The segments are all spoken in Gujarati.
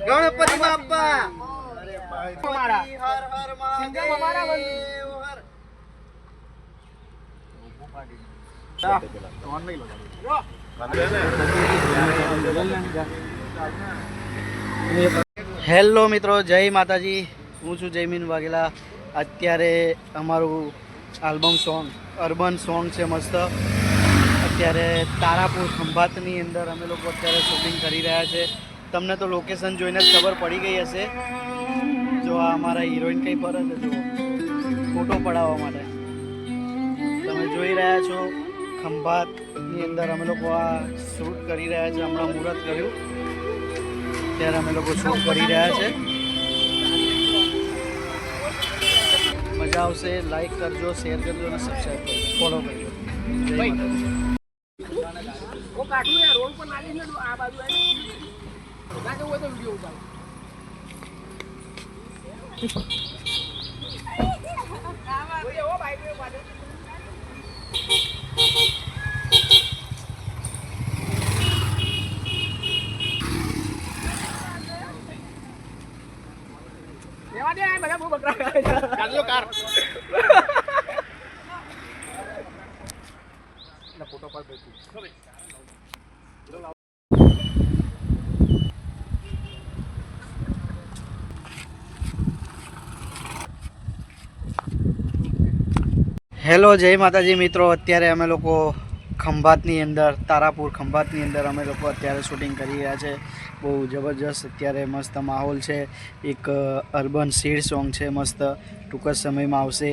ગણપતિ બાપા હેલો મિત્રો, જય માતાજી. હું છું જયમીન વાઘેલા. અત્યારે અમારું આલ્બમ સોંગ અર્બન સોંગ છે મસ્ત. અત્યારે તારાપુર ખંભાતની અંદર અમે લોકો અત્યારે શૂટિંગ કરી રહ્યા છે. તમને તો લોકેશન જોઈને જ ખબર પડી ગઈ હશે. જો આ અમારા હિરોઈન કંઈ પર છે, જો ફોટો પડાવવા માટે તમે જોઈ રહ્યા છો. ખંભાતની અંદર અમે લોકો આ શૂટ કરી રહ્યા છે. હમણાં મુહૂર્ત કર્યું ત્યારે અમે લોકો શૂટ કરી રહ્યા છે. મજા આવશે. લાઈક કરજો, શેર કરજો અને સબસ્ક્રાઈબ કરજો, ફોલો કરજો. જય માતાજી. ફોટો પર હેલો, જય માતાજી મિત્રો. અત્યારે અમે લોકો ખંભાતની અંદર, તારાપુર ખંભાતની અંદર અમે લોકો અત્યારે શૂટિંગ કરી રહ્યા છે. બહુ જબરજસ્ત અત્યારે મસ્ત માહોલ છે. એક અર્બન સીડ સોંગ છે મસ્ત, ટૂંક જ સમયમાં આવશે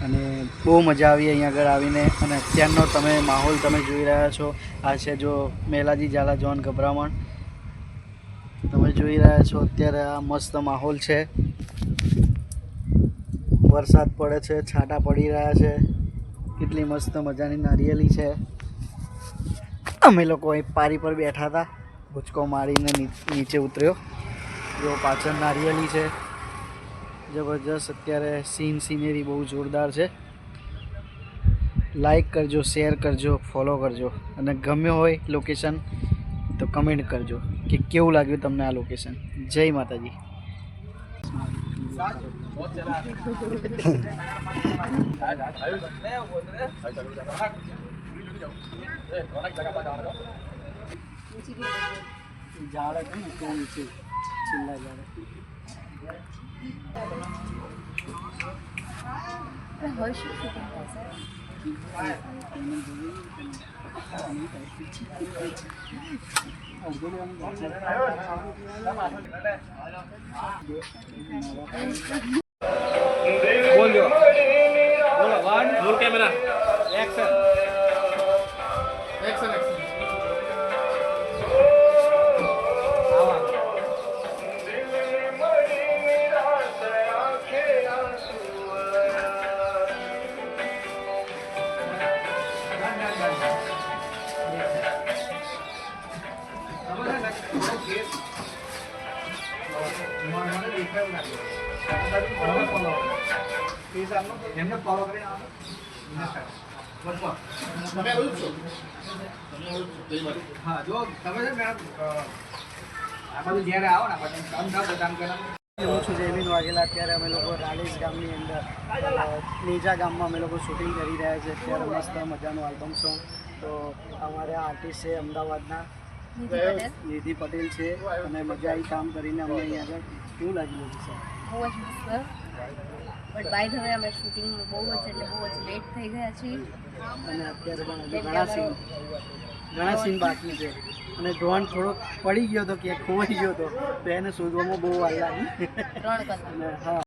અને બહુ મજા આવી અહીંયા આગળ આવીને. અને અત્યારનો તમે માહોલ તમે જોઈ રહ્યા છો. આ છે જો મેલાજી ઝાલા જોન ગભરામણ, તમે જોઈ રહ્યા છો. અત્યારે આ મસ્ત માહોલ છે. વરસાદ પડે છે, છાંટા પડી રહ્યા છે. કેટલી મસ્ત મજાની નારિયેલી છે. અમે લોકો અહીં પારી પર બેઠા હતા, ભૂચકો મારીને નીચે ઉતર્યો. જો પાછળ નારિયેલી છે, જબરજસ્ત. અત્યારે સિનેરી બહુ જોરદાર છે. લાઈક કરજો, શેર કરજો, ફોલો કરજો અને ગમ્યો હોય લોકેશન તો કમેન્ટ કરજો કે કેવું લાગ્યું તમને આ લોકેશન. જય માતાજી. બોલો one roll camera action action action. એમને ફોલો કરીને હા જો તમે છે ને આ બધું જ્યારે આવો ને કામ કરવાનું. હું છું જયમીન વાઘેલા. અત્યારે અમે લોકો રાલીસ ગામની અંદર નીજા ગામમાં અમે લોકો શૂટિંગ કરી રહ્યા છીએ. અત્યારે મસ્ત મજાનું આલ્બમ સોંગ. તો અમારે આર્ટિસ્ટ છે અમદાવાદના નિધિ પટેલ છે અને મજા આવી કામ કરીને. અમને અહીંયા આગળ કેવું લાગ્યું છે? બહુ જ મસ્ત. બટ બાય ધ વે અમે શૂટિંગ બહુ જ લેટ થઈ ગયા છીએ અને અત્યારે પણ ઘણા સીન બાકી છે. અને ડ્રોન થોડોક પડી ગયો હતો, ક્યાંક ખોવાઈ ગયો હતો, તો એને શોધવામાં બહુ વાર લાગી. 3 કલાક. હા.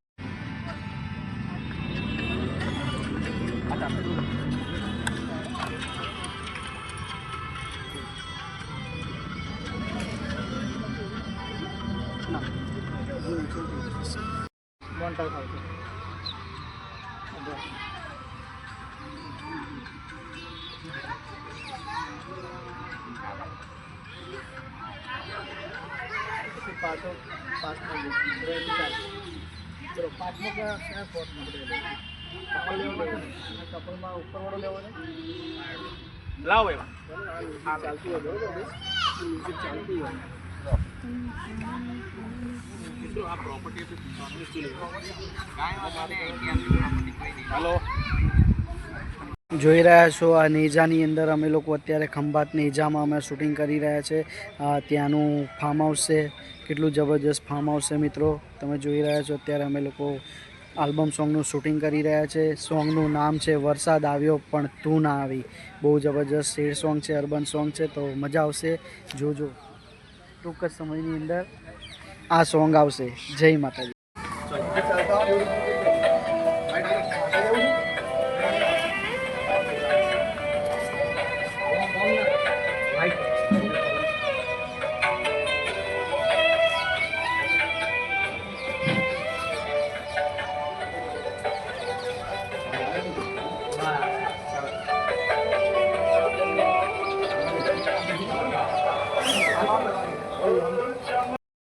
મોન્ટા ખાવ પાછો પાંચમો ચલો પાંચમો ક્યાં ફોર્થમાં કપલ લેવો છે ને કપલમાં ઉપરવાળો લેવો છે લાવો એમાં ચાલતું હોય બરોબર મ્યુઝિક ચાલતું હોય આ પ્રોપર્ટી હાલો જોઈ રહ્યા છો આ નેજાની અંદર અમે લોકો અત્યારે ખંભાત નેજામાં અમે શૂટિંગ કરી રહ્યા છે ત્યાંનું ફાર્મ હાઉસ છે કેટલું જબરજસ્ત ફાર્મ હાઉસ છે મિત્રો તમે જોઈ રહ્યા છો અત્યારે અમે લોકો આલ્બમ સોંગનું શૂટિંગ કરી રહ્યા છે સોંગનું નામ છે વરસાદ આવ્યો પણ તું ના આવી બહુ જબરજસ્ત સેડ સોંગ છે અર્બન સોંગ છે તો મજા આવશે જોજો ટૂંક જ સમયની અંદર આ સોંગ આવશે જય માતાજી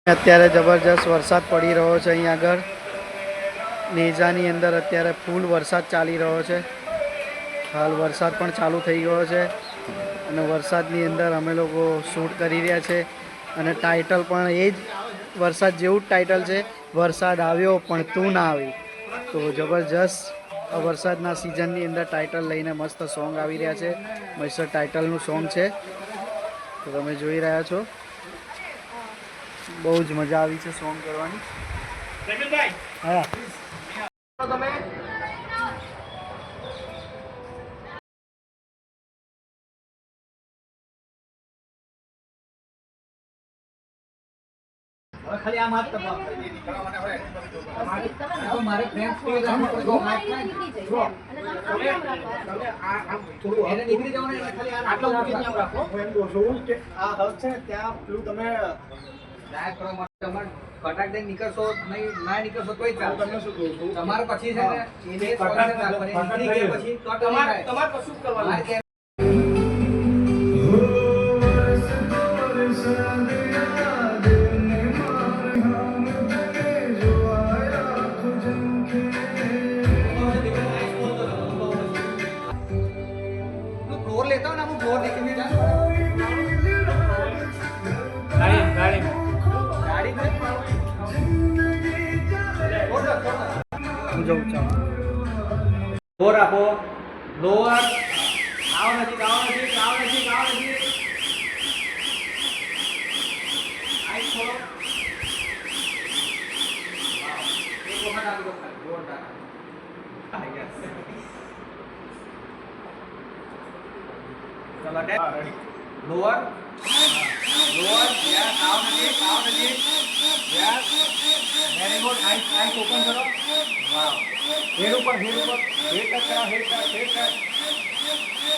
અત્યારે જબરજસ્ત વરસાદ પડી રહ્યો છે અહીં આગળ નેજાની અંદર અત્યારે ફૂલ વરસાદ ચાલી રહ્યો છે હાલ વરસાદ પણ ચાલુ થઈ ગયો છે અને વરસાદની અંદર અમે લોકો શૂટ કરી રહ્યા છે અને ટાઇટલ પણ એ જ વરસાદ જેવું જ ટાઇટલ છે વરસાદ આવ્યો પણ તું ના આવી તો જબરજસ્ત વરસાદના સિઝનની અંદર ટાઇટલ લઈને મસ્ત સોંગ આવી રહ્યા છે મસ્ત ટાઇટલનું સોંગ છે તો તમે જોઈ રહ્યા છો બહુ જ મજા આવી છે સોંગ કરવાની હા તમે ખાલી આ માત કરવા મારે ફ્રેન્ડ્સ કે એને નીકળી જવાનું એટલે ખાલી આટલો મૂકી ત્યાં રાખો હું એમ કહું છું કે આ હબ છે ત્યાં પેલું તમે ડાયરેક્ટ કરવા માટે તમારે કટાક દઈને નીકળશો નહીં ના નીકળશો તોય ચાલે તમને શું કહું છું તમારે પછી છે ને એને પછી તો તમારે કશું કરવાનું લોઅર આપો લોઅર આવ નજીક આવ નજીક આવ નજીક આવ નજીક આઈ થોડો એક વખત આપી દો ખાલી જોરદાર આઈ ગેસ ચલો કે લોઅર લોઅર યસ આવ નજીક yes very good I open કરો વાવ हेड ऊपर हेड टच करा हेड टच